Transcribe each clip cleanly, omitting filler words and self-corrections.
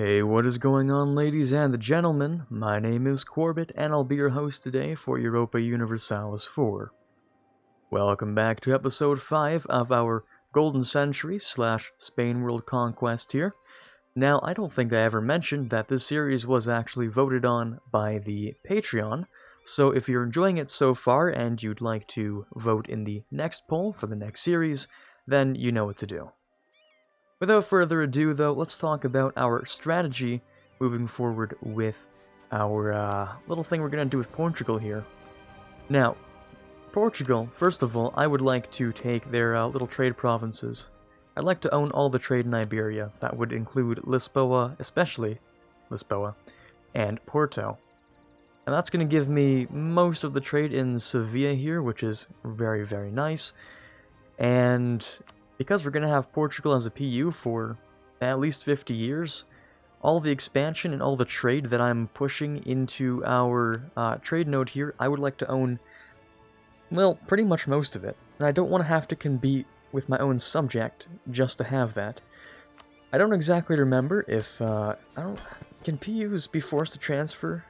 Hey, what is going on, ladies and gentlemen? My name is Quarbit, and I'll be your host today for Europa Universalis 4. Welcome back to episode 5 of our Golden Century / Spain World Conquest here. Now, I don't think I ever mentioned that this series was actually voted on by the Patreon, so if you're enjoying it so far and you'd like to vote in the next poll for the next series, then you know what to do. Without further ado, though, let's talk about our strategy moving forward with our little thing we're going to do with Portugal here. Now, Portugal, first of all, I would like to take their little trade provinces. I'd like to own all the trade in Iberia. That would include Lisboa, especially Lisboa, and Porto. And that's going to give me most of the trade in Sevilla here, which is very, very nice. And because we're going to have Portugal as a PU for at least 50 years, all the expansion and all the trade that I'm pushing into our trade node here, I would like to own, well, pretty much most of it. And I don't want to have to compete with my own subject just to have that. I don't exactly remember if, can PUs be forced to transfer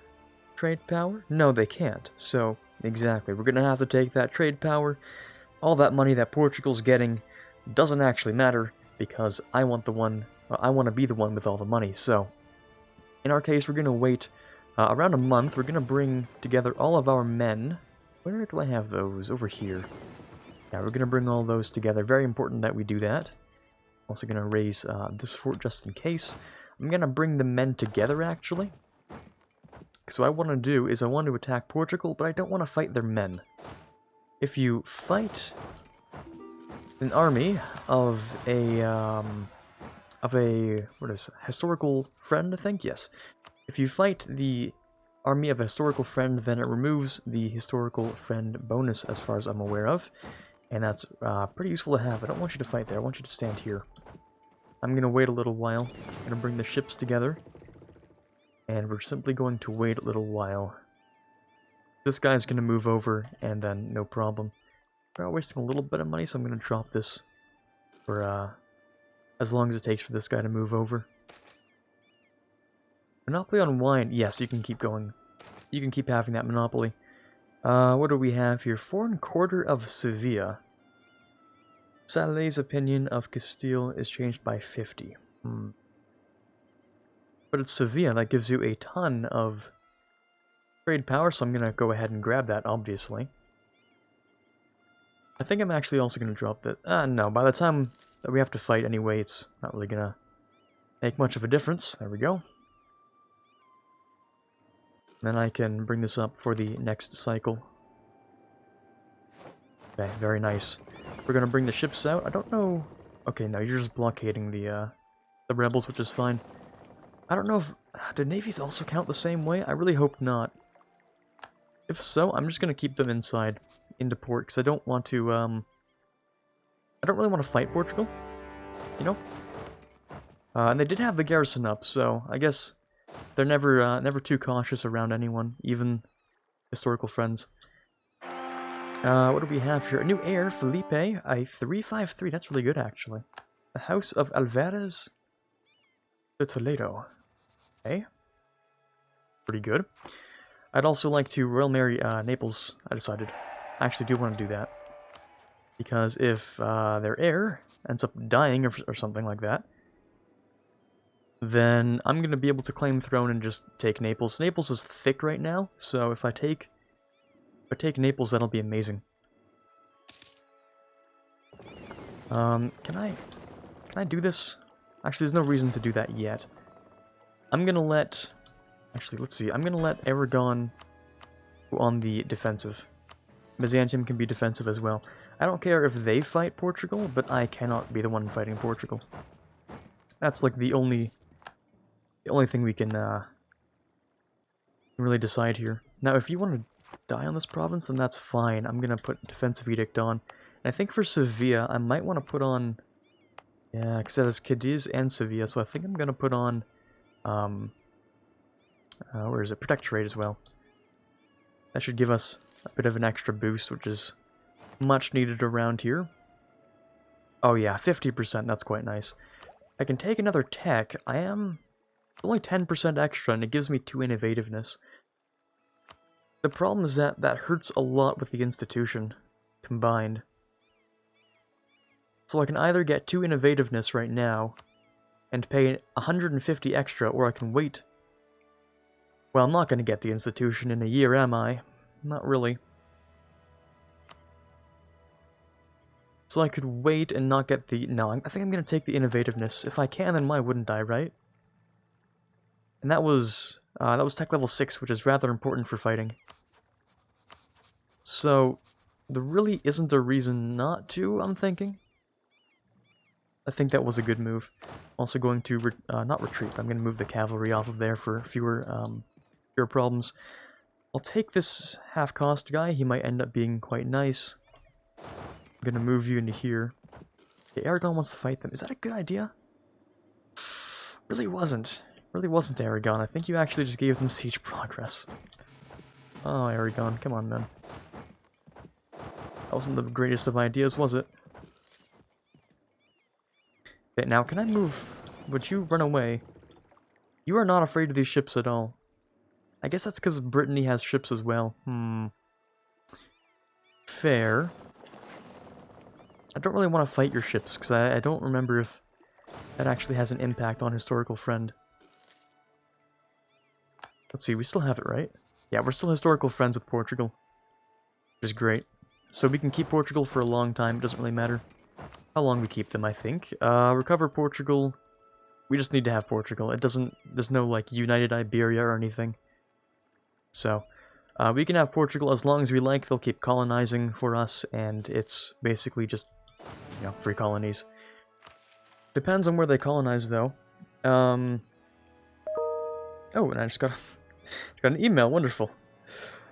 trade power? No, they can't. So, exactly, we're going to have to take that trade power, all that money that Portugal's getting, doesn't actually matter, because I want to be the one with all the money. So, in our case, we're going to wait around a month. We're going to bring together all of our men. Where do I have those? Over here. Yeah, we're going to bring all those together. Very important that we do that. Also going to raise this fort just in case. I'm going to bring the men together, actually. So what I want to do is I want to attack Portugal, but I don't want to fight their men. If you fight an army of a historical friend, I think? Yes. If you fight the army of a historical friend, then it removes the historical friend bonus as far as I'm aware of. And that's pretty useful to have. I don't want you to fight there, I want you to stand here. I'm going to wait a little while. I'm going to bring the ships together. And we're simply going to wait a little while. This guy's going to move over, and then no problem. We're wasting a little bit of money, so I'm going to drop this for as long as it takes for this guy to move over. Monopoly on wine. Yes, you can keep going. You can keep having that monopoly. What do we have here? 4 1/4 of Sevilla. Sale's opinion of Castile is changed by 50. But it's Sevilla, that gives you a ton of trade power, so I'm going to go ahead and grab that, obviously. I think I'm actually also going to drop that. No, by the time that we have to fight anyway, it's not really going to make much of a difference. There we go. Then I can bring this up for the next cycle. Okay, very nice. We're going to bring the ships out. I don't know. Okay, no, you're just blockading the rebels, which is fine. I don't know if... do navies also count the same way? I really hope not. If so, I'm just going to keep them inside, into port, because I don't want to, I don't really want to fight Portugal, you know? And they did have the garrison up, so I guess they're never too cautious around anyone, even historical friends. What do we have here? A new heir, Felipe, a 353, that's really good, actually. The House of Alvarez de Toledo. Okay. Pretty good. I'd also like to royal marry Naples, I decided. I actually do want to do that. Because if their heir ends up dying or something like that, then I'm going to be able to claim throne and just take Naples. Naples is thick right now, so if I take Naples, that'll be amazing. Can I do this? Actually, there's no reason to do that yet. I'm going to let... Actually, let's see. I'm going to let Aragon go on the defensive. Byzantium can be defensive as well. I don't care if they fight Portugal, but I cannot be the one fighting Portugal. That's like the only thing we can really decide here. Now, if you want to die on this province, then that's fine. I'm going to put defensive edict on. And I think for Sevilla, I might want to put on... Yeah, because that is Cadiz and Sevilla, so I think I'm going to put on... where is it? Protectorate as well. That should give us a bit of an extra boost, which is much needed around here. Oh yeah, 50%, that's quite nice. I can take another tech. I am only 10% extra, and it gives me 2 innovativeness. The problem is that that hurts a lot with the institution combined. So I can either get 2 innovativeness right now and pay 150 extra, or I can wait. Well, I'm not going to get the institution in a year, am I? Not really. So I could wait and not get the... No, I think I'm going to take the innovativeness. If I can, then why wouldn't I, right? And that was tech level 6, which is rather important for fighting. So, there really isn't a reason not to, I'm thinking. I think that was a good move. Also going to, not retreat, I'm going to move the cavalry off of there for fewer problems. I'll take this half-cost guy, he might end up being quite nice. I'm going to move you into here. Okay, Aragon wants to fight them. Is that a good idea? Really wasn't. Really wasn't, Aragon. I think you actually just gave them siege progress. Oh, Aragon, come on, man. That wasn't the greatest of ideas, was it? Okay, now can I move? Would you run away? You are not afraid of these ships at all. I guess that's because Brittany has ships as well. Fair. I don't really want to fight your ships, because I don't remember if that actually has an impact on Historical Friend. Let's see, we still have it, right? Yeah, we're still Historical Friends with Portugal. Which is great. So we can keep Portugal for a long time, it doesn't really matter how long we keep them, I think. Recover Portugal. We just need to have Portugal. It doesn't... There's no, like, United Iberia or anything. So, we can have Portugal as long as we like. They'll keep colonizing for us, and it's basically just, you know, free colonies. Depends on where they colonize, though. Oh, and I just got an email. Wonderful.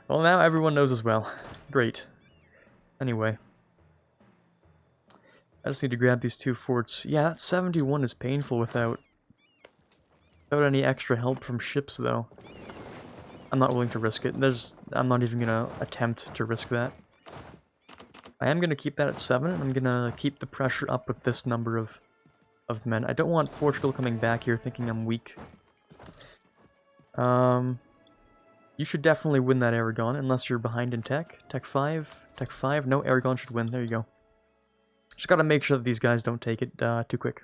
Well, now everyone knows as well. Great. Anyway. I just need to grab these 2 forts. Yeah, that 71 is painful without any extra help from ships, though. I'm not willing to risk it. I'm not even gonna attempt to risk that. I am gonna keep that at 7, and I'm gonna keep the pressure up with this number of men. I don't want Portugal coming back here thinking I'm weak. You should definitely win that Aragon, unless you're behind in tech. Tech 5? Tech 5? No, Aragon should win. There you go. Just gotta make sure that these guys don't take it too quick.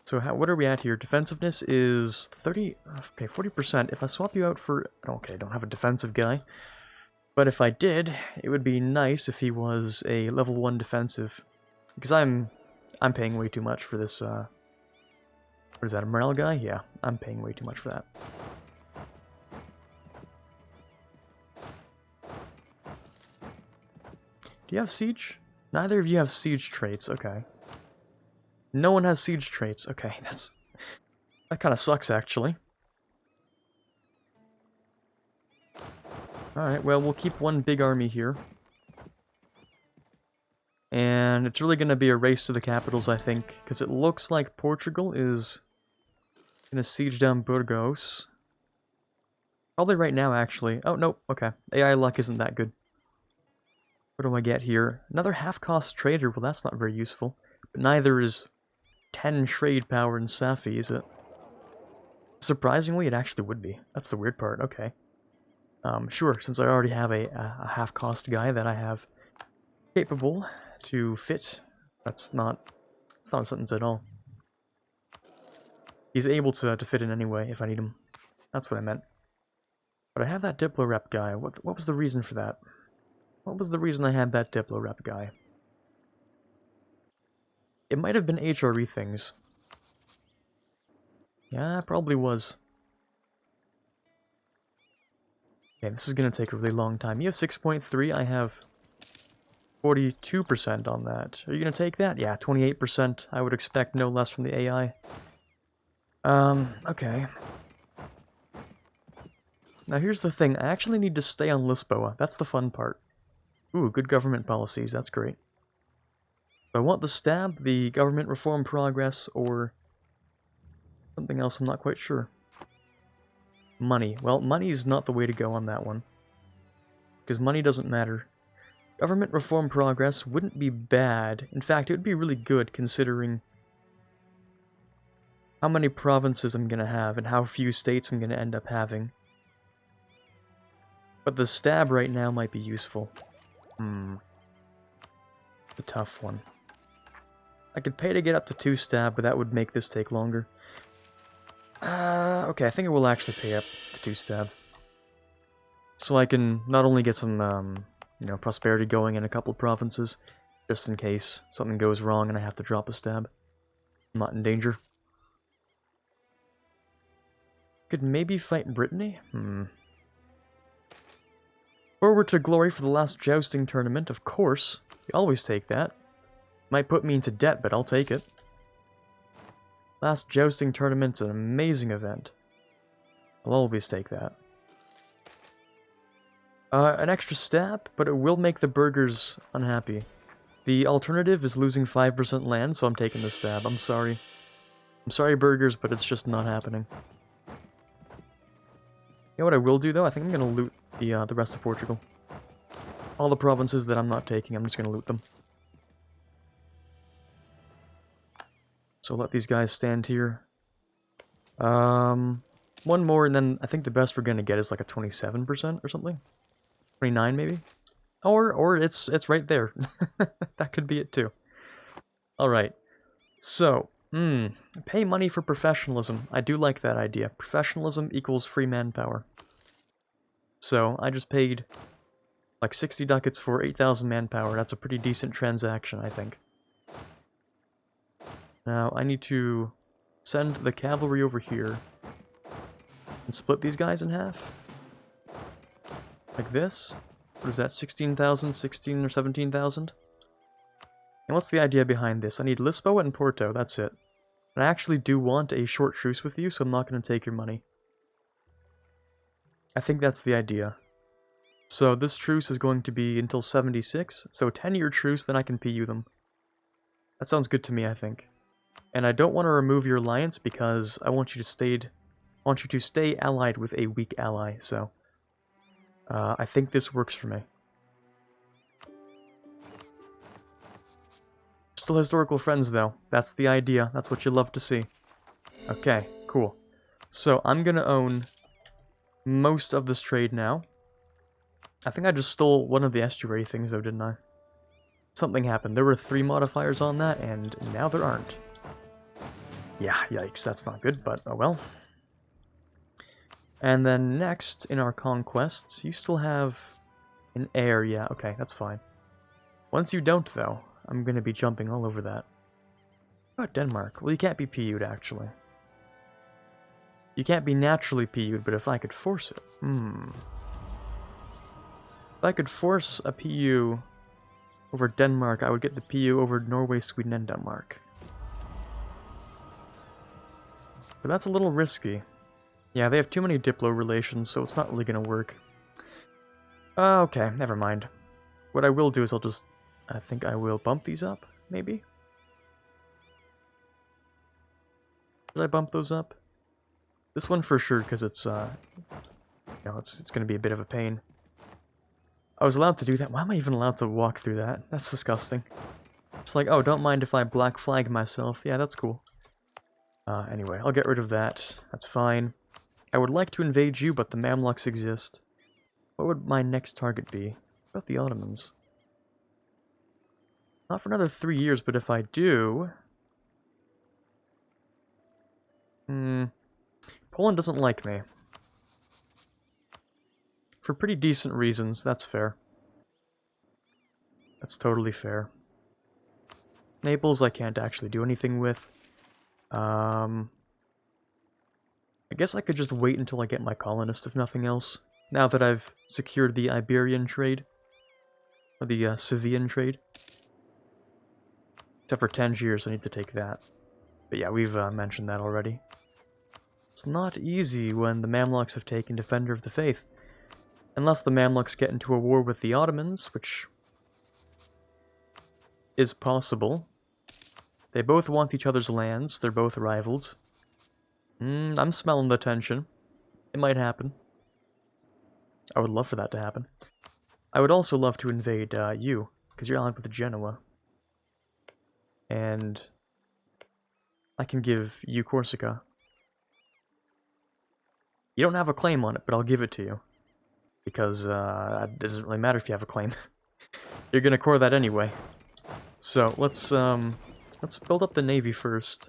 So what are we at here? Defensiveness is 30... Okay, 40%. If I swap you out for... Okay, I don't have a defensive guy. But if I did, it would be nice if he was a level 1 defensive. Because I'm paying way too much for this, What is that, a morale guy? Yeah, I'm paying way too much for that. Do you have siege? Neither of you have siege traits, okay. No one has siege traits, okay, that kind of sucks, actually. Alright, well, we'll keep one big army here. And it's really going to be a race to the capitals, I think, because it looks like Portugal is going to siege down Burgos. Probably right now, actually. Oh, no, okay. AI luck isn't that good. What do I get here? Another half-cost trader. Well, that's not very useful. But neither is 10 trade power in Safi, is it? Surprisingly, it actually would be. That's the weird part. Okay. Sure, since I already have a half-cost guy that I have capable to fit, it's not a sentence at all. He's able to fit in anyway, if I need him. That's what I meant. But I have that Diplo rep guy. What was the reason for that? What was the reason I had that Diplo rep guy? It might have been HRE things. Yeah, it probably was. Okay, this is gonna take a really long time. You have 6.3, I have 42% on that. Are you gonna take that? Yeah, 28%. I would expect no less from the AI. Okay. Now here's the thing, I actually need to stay on Lisboa. That's the fun part. Ooh, good government policies, that's great. Do I want the stab, the government reform progress, or something else? I'm not quite sure. Money. Well, money is not the way to go on that one. Because money doesn't matter. Government reform progress wouldn't be bad. In fact, it would be really good considering how many provinces I'm gonna have and how few states I'm gonna end up having. But the stab right now might be useful. A tough one. I could pay to get up to 2 stab, but that would make this take longer. Okay, I think I will actually pay up to 2 stab. So I can not only get some, you know, prosperity going in a couple of provinces, just in case something goes wrong and I have to drop a stab. I'm not in danger. Could maybe fight Brittany? Forward to glory for the last jousting tournament, of course. We always take that. Might put me into debt, but I'll take it. Last jousting tournament's an amazing event. I'll always take that. An extra stab, but it will make the burghers unhappy. The alternative is losing 5% land, so I'm taking the stab. I'm sorry. I'm sorry, burghers, but it's just not happening. You know what I will do, though? I think I'm going to loot the rest of Portugal. All the provinces that I'm not taking, I'm just going to loot them. So let these guys stand here. One more, and then I think the best we're going to get is like a 27% or something. 29 maybe? Or it's right there. That could be it too. Alright. So, pay money for professionalism. I do like that idea. Professionalism equals free manpower. So, I just paid like 60 ducats for 8,000 manpower. That's a pretty decent transaction, I think. Now, I need to send the cavalry over here and split these guys in half. Like this. What is that, 16,000, 16 or 17,000? And what's the idea behind this? I need Lisboa and Porto, that's it. And I actually do want a short truce with you, so I'm not going to take your money. I think that's the idea. So this truce is going to be until 76, so a 10-year truce, then I can PU them. That sounds good to me, I think. And I don't want to remove your alliance because I want you to stay allied with a weak ally, so I think this works for me. Still historical friends, though. That's the idea. That's what you love to see. Okay, cool. So I'm gonna own most of this trade now. I think I just stole one of the estuary things, though, didn't I? Something happened. There were 3 modifiers on that, and now there aren't. Yeah, yikes, that's not good, but oh well. And then next, in our conquests, you still have an heir. Yeah, okay, that's fine. Once you don't, though, I'm going to be jumping all over that. What about Denmark? Well, you can't be PU'd, actually. You can't be naturally PU'd, but if I could force it... If I could force a PU over Denmark, I would get the PU over Norway, Sweden, and Denmark. But that's a little risky. Yeah, they have too many Diplo relations, so it's not really going to work. Okay, never mind. What I will do is I think I will bump these up, maybe? Did I bump those up? This one for sure, because it's, it's going to be a bit of a pain. I was allowed to do that. Why am I even allowed to walk through that? That's disgusting. It's like, oh, don't mind if I black flag myself. Yeah, that's cool. Anyway, I'll get rid of that. That's fine. I would like to invade you, but the Mamluks exist. What would my next target be? What about the Ottomans? Not for another 3 years, but if I do... Poland doesn't like me. For pretty decent reasons, that's fair. That's totally fair. Naples I can't actually do anything with. I guess I could just wait until I get my colonist, if nothing else. Now that I've secured the Iberian trade. Or the Sevillian trade. Except for Tangiers, I need to take that. But yeah, we've mentioned that already. It's not easy when the Mamluks have taken Defender of the Faith. Unless the Mamluks get into a war with the Ottomans, which is possible. They both want each other's lands, they're both rivals. I'm smelling the tension. It might happen. I would love for that to happen. I would also love to invade you, because you're allied with Genoa. And I can give you Corsica. You don't have a claim on it, but I'll give it to you. Because it doesn't really matter if you have a claim. You're gonna core that anyway. So let's build up the navy first.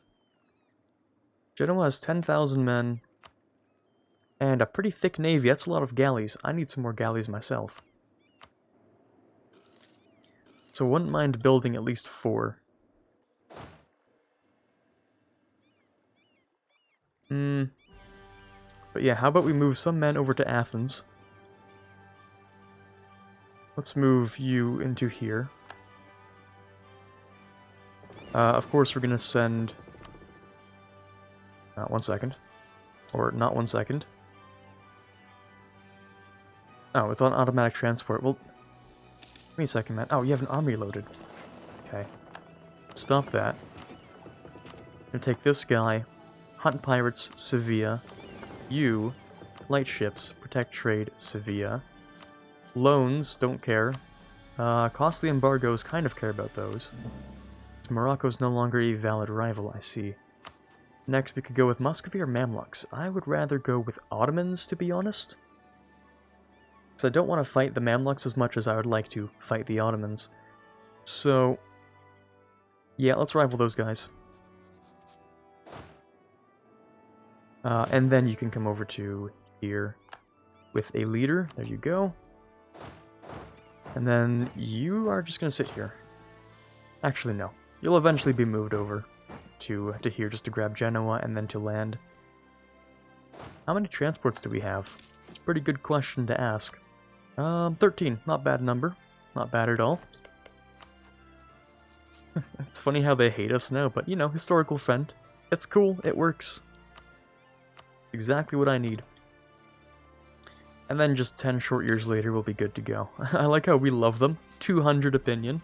Genoa has 10,000 men. And a pretty thick navy. That's a lot of galleys. I need some more galleys myself. So wouldn't mind building at least 4. But yeah, how about we move some men over to Athens? Let's move you into here. Of course, we're gonna send... Not 1 second. Or not 1 second. Oh, it's on automatic transport. Well, give me a second, man. Oh, you have an army loaded. Okay. Stop that. I'm gonna take this guy. Hunt pirates, Sevilla. You, light ships, protect trade, Sevilla. Loans, don't care. Costly embargoes, kind of care about those. Morocco's no longer a valid rival, I see. Next, we could go with Muscovy or Mamluks. I would rather go with Ottomans, to be honest. Because I don't want to fight the Mamluks as much as I would like to fight the Ottomans. So, yeah, let's rival those guys. And then you can come over to here with a leader. There you go. And then you are just going to sit here. Actually, no. You'll eventually be moved over to here just to grab Genoa and then to land. How many transports do we have? It's a pretty good question to ask. 13. Not bad number. Not bad at all. It's funny how they hate us now, but you know, historical friend. It's cool. It works. Exactly what I need. And then just 10 short years later, we'll be good to go. I like how we love them. 200 opinion.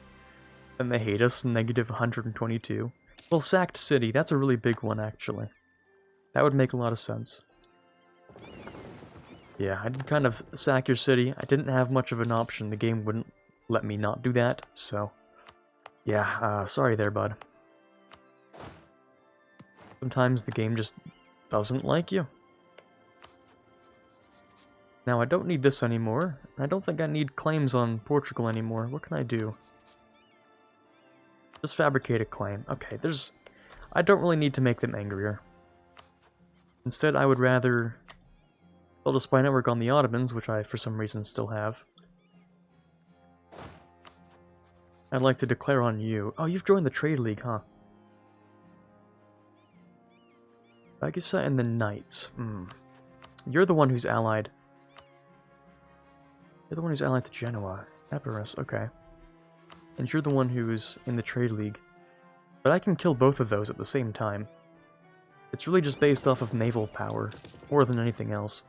And they hate us. Negative 122. Well, sacked city. That's a really big one, actually. That would make a lot of sense. Yeah, I did kind of sack your city. I didn't have much of an option. The game wouldn't let me not do that, so... Yeah, sorry there, bud. Sometimes the game just doesn't like you. Now, I don't need this anymore. I don't think I need claims on Portugal anymore. What can I do? Just fabricate a claim. Okay, I don't really need to make them angrier. Instead, I would rather build a spy network on the Ottomans, which I, for some reason, still have. I'd like to declare on you. Oh, you've joined the Trade League, huh? Bagisa and the Knights. You're the one who's allied. You're the one who's allied to Genoa. Epirus, okay. And you're the one who's in the Trade League. But I can kill both of those at the same time. It's really just based off of naval power, more than anything else.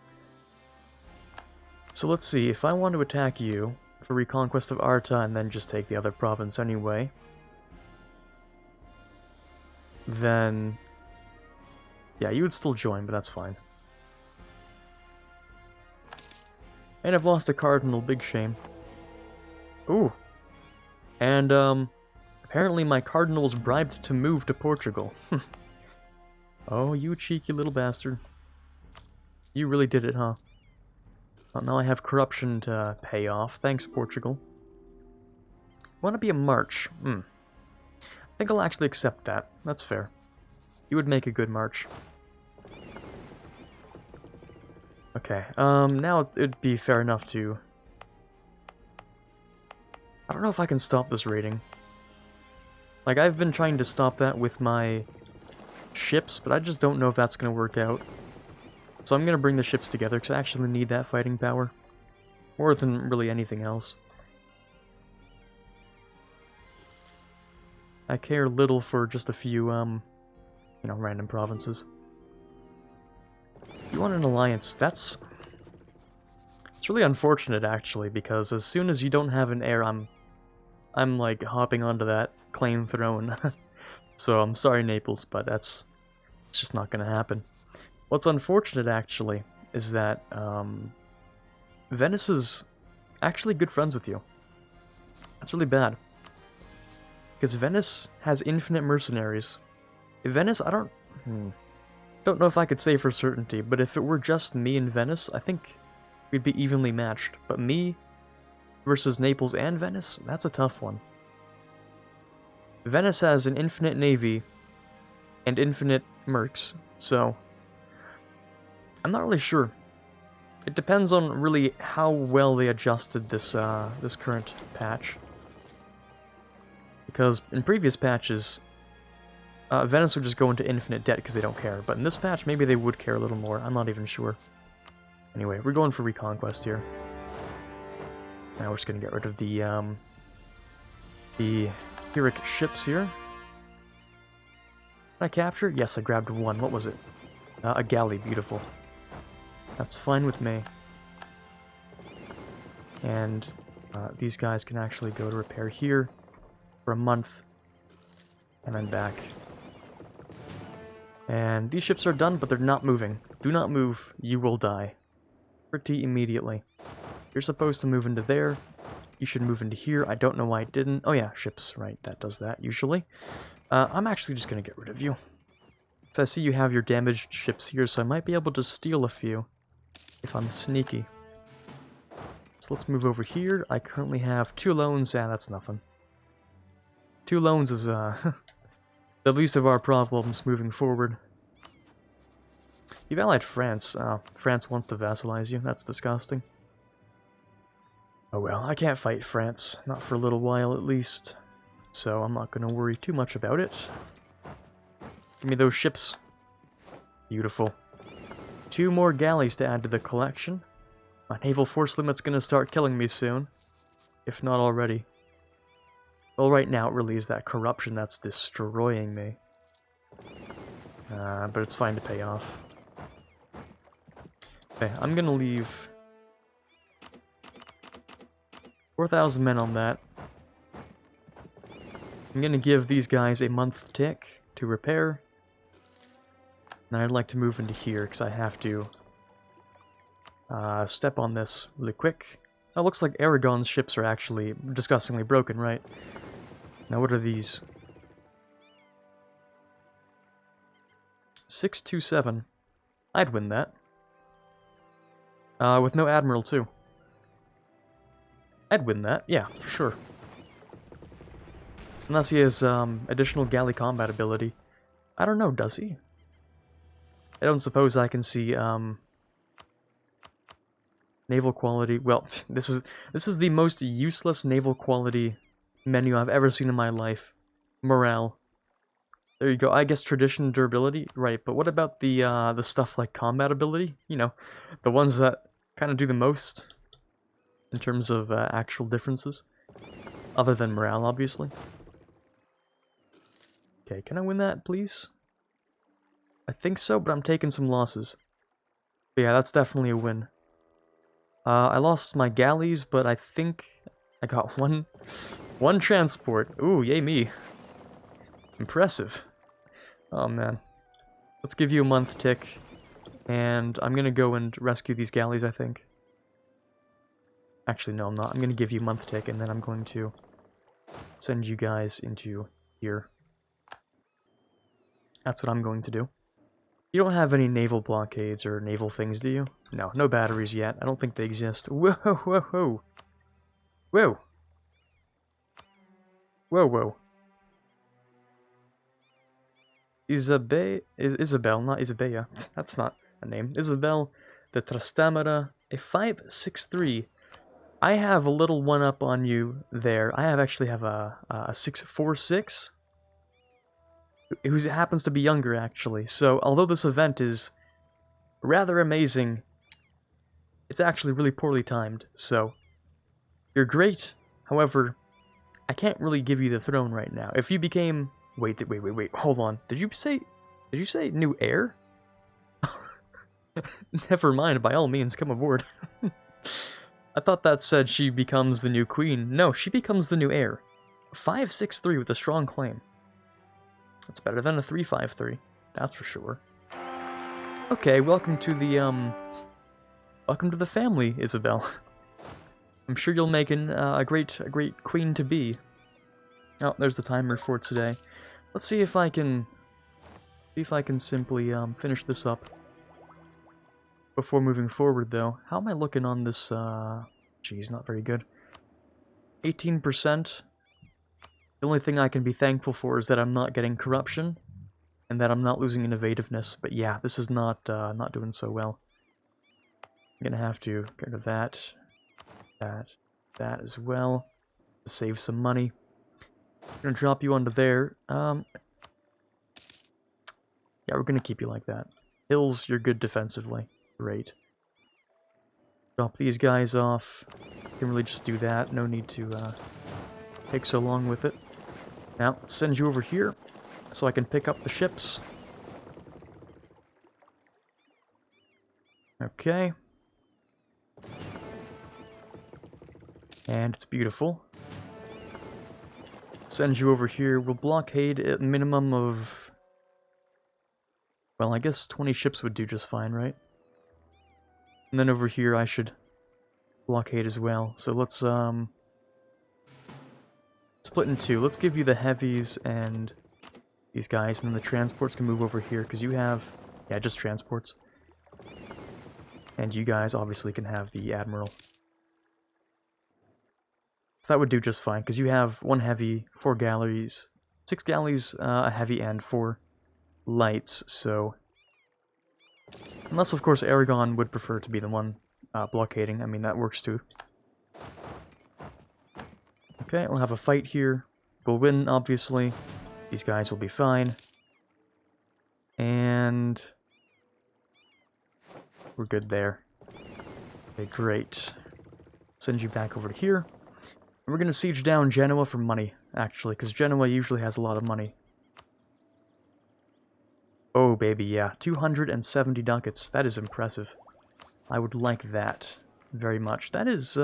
So let's see, if I want to attack you for reconquest of Arta and then just take the other province anyway, then... yeah, you would still join, but that's fine. And I've lost a cardinal, big shame. Ooh. And, apparently my cardinal was bribed to move to Portugal. Oh, you cheeky little bastard. You really did it, huh? Well, now I have corruption to pay off. Thanks, Portugal. Want to be a march? I think I'll actually accept that. That's fair. You would make a good march. Okay, now it'd be fair enough to... I don't know if I can stop this raiding. Like, I've been trying to stop that with my ships, but I just don't know if that's going to work out. So I'm going to bring the ships together, because I actually need that fighting power. More than really anything else. I care little for just a few, you know, random provinces. If you want an alliance, that's... it's really unfortunate, actually, because as soon as you don't have an heir, I'm like, hopping onto that claim throne. So I'm sorry, Naples, but it's just not going to happen. What's unfortunate, actually, is that Venice is actually good friends with you. That's really bad. Because Venice has infinite mercenaries. Venice, I don't know if I could say for certainty, but if it were just me and Venice, I think we'd be evenly matched. But me versus Naples and Venice, that's a tough one. Venice has an infinite navy and infinite mercs, so I'm not really sure. It depends on really how well they adjusted this this current patch. Because in previous patches, Venice would just go into infinite debt because they don't care. But in this patch, maybe they would care a little more. I'm not even sure. Anyway, we're going for Reconquest here. Now we're just going to get rid of the Pyrrhic ships here. Did I capture? Yes, I grabbed one. What was it? A galley. Beautiful. That's fine with me. And these guys can actually go to repair here for a month. And then back. And these ships are done, but they're not moving. Do not move. You will die. Pretty immediately. You're supposed to move into there. You should move into here. I don't know why it didn't. Oh yeah, ships. Right, that does that, usually. I'm actually just going to get rid of you. So I see you have your damaged ships here, so I might be able to steal a few. If I'm sneaky. So let's move over here. I currently have 2 loans. Yeah, that's nothing. 2 loans is, the least of our problems moving forward. You've allied France. France wants to vassalize you. That's disgusting. Oh well, I can't fight France. Not for a little while, at least. So I'm not going to worry too much about it. Give me those ships. Beautiful. 2 more galleys to add to the collection. My naval force limit's going to start killing me soon. If not already. Well, right now it really is that corruption that's destroying me. But it's fine to pay off. Okay, I'm going to leave 4,000 men on that. I'm going to give these guys a month tick to repair. And I'd like to move into here, because I have to step on this really quick. Oh, looks like Aragon's ships are actually disgustingly broken, right? Now what are these? 627. I'd win that. With no Admiral, too. I'd win that, yeah, for sure. Unless he has additional galley combat ability. I don't know, does he? I don't suppose I can see naval quality. Well, this is the most useless naval quality menu I've ever seen in my life. Morale. There you go. I guess tradition, durability, right? But what about the stuff like combat ability? You know, the ones that kind of do the most in terms of actual differences, other than morale, obviously. Okay, can I win that, please? I think so, but I'm taking some losses. But yeah, that's definitely a win. I lost my galleys, but I think I got one transport. Ooh, yay me. Impressive. Oh man. Let's give you a month tick. And I'm gonna go and rescue these galleys, I think. Actually, no, I'm not. I'm gonna give you a month tick, and then I'm going to send you guys into here. That's what I'm going to do. You don't have any naval blockades or naval things, do you? No, no batteries yet. I don't think they exist. Whoa, whoa, whoa. Whoa. Whoa, whoa. Isabel, not Isabella. That's not a name. Isabel the Trastamara, a 563. I have a little one-up on you there. I actually have a 646. Who happens to be younger, actually. So, although this event is rather amazing, it's actually really poorly timed. So, you're great. However, I can't really give you the throne right now. If you became... Wait, hold on. Did you say new heir? Never mind, by all means, come aboard. I thought that said she becomes the new queen. No, she becomes the new heir. 563 with a strong claim. That's better than a 353, that's for sure. Okay, welcome to the family, Isabel. I'm sure you'll make a great queen to be. Oh, there's the timer for today. Let's see if I can See if I can simply finish this up before moving forward, though. How am I looking on this? Geez, not very good. 18%. The only thing I can be thankful for is that I'm not getting corruption, and that I'm not losing innovativeness. But yeah, this is not doing so well. I'm gonna have to get rid of that, that as well, to save some money. I'm gonna drop you onto there. Yeah, we're gonna keep you like that. Hills, you're good defensively. Great. Drop these guys off. Can really just do that. No need to take so long with it. Now, let's send you over here so I can pick up the ships. Okay. And it's beautiful. Send you over here. We'll blockade at a minimum of... Well, I guess 20 ships would do just fine, right? And then over here I should blockade as well. So let's split in two. Let's give you the heavies and these guys, and then the transports can move over here, because you have... Yeah, just transports. And you guys obviously can have the Admiral. So that would do just fine, because you have 1 heavy, 4 galleys, 6 galleys, a heavy, and 4 lights, so... Unless, of course, Aragon would prefer to be the one blockading. I mean, that works too. Okay, we'll have a fight here. We'll win, obviously. These guys will be fine. And... we're good there. Okay, great. Send you back over to here. And we're going to siege down Genoa for money, actually, because Genoa usually has a lot of money. Oh, baby, yeah. 270 ducats. That is impressive. I would like that very much. That is,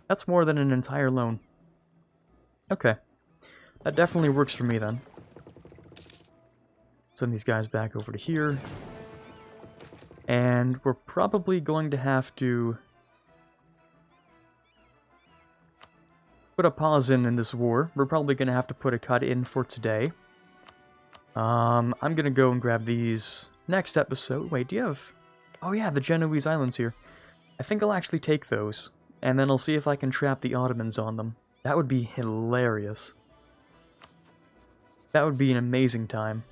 that's more than an entire loan. Okay. That definitely works for me, then. Send these guys back over to here. And we're probably going to have to put a pause in this war. We're probably going to have to put a cut in for today. I'm gonna go and grab these next episode. Wait, do you have... Oh yeah, the Genoese islands here. I think I'll actually take those, and then I'll see if I can trap the Ottomans on them. That would be hilarious. That would be an amazing time.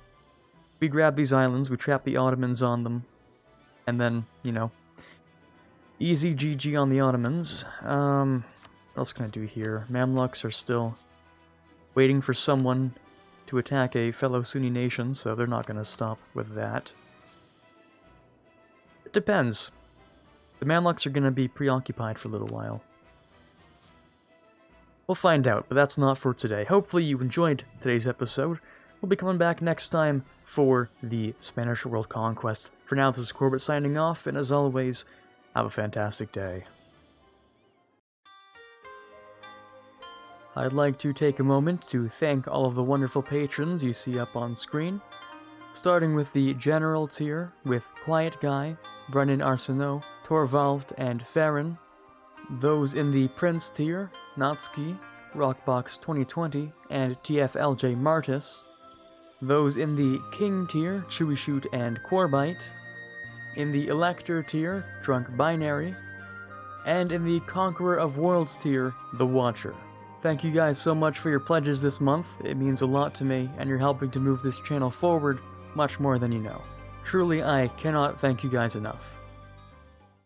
We grab these islands, we trap the Ottomans on them, and then, you know, easy GG on the Ottomans. What else can I do here? Mamluks are still waiting for someone to attack a fellow Sunni nation, so they're not going to stop with that. It depends. The Mamluks are going to be preoccupied for a little while. We'll find out, but that's not for today. Hopefully you enjoyed today's episode. We'll be coming back next time for the Spanish World Conquest. For now, this is Quarbit signing off, and as always, have a fantastic day. I'd like to take a moment to thank all of the wonderful patrons you see up on screen, starting with the General tier with Quiet Guy, Brennan Arsenault, Torvald, and Farron. Those in the Prince tier, Natsuki, Rockbox 2020, and TFLJ Martis. Those in the King tier, Chewy Shoot and Quarbite. In the Elector tier, Drunk Binary. And in the Conqueror of Worlds tier, The Watcher. Thank you guys so much for your pledges this month. It means a lot to me, and you're helping to move this channel forward much more than you know. Truly, I cannot thank you guys enough.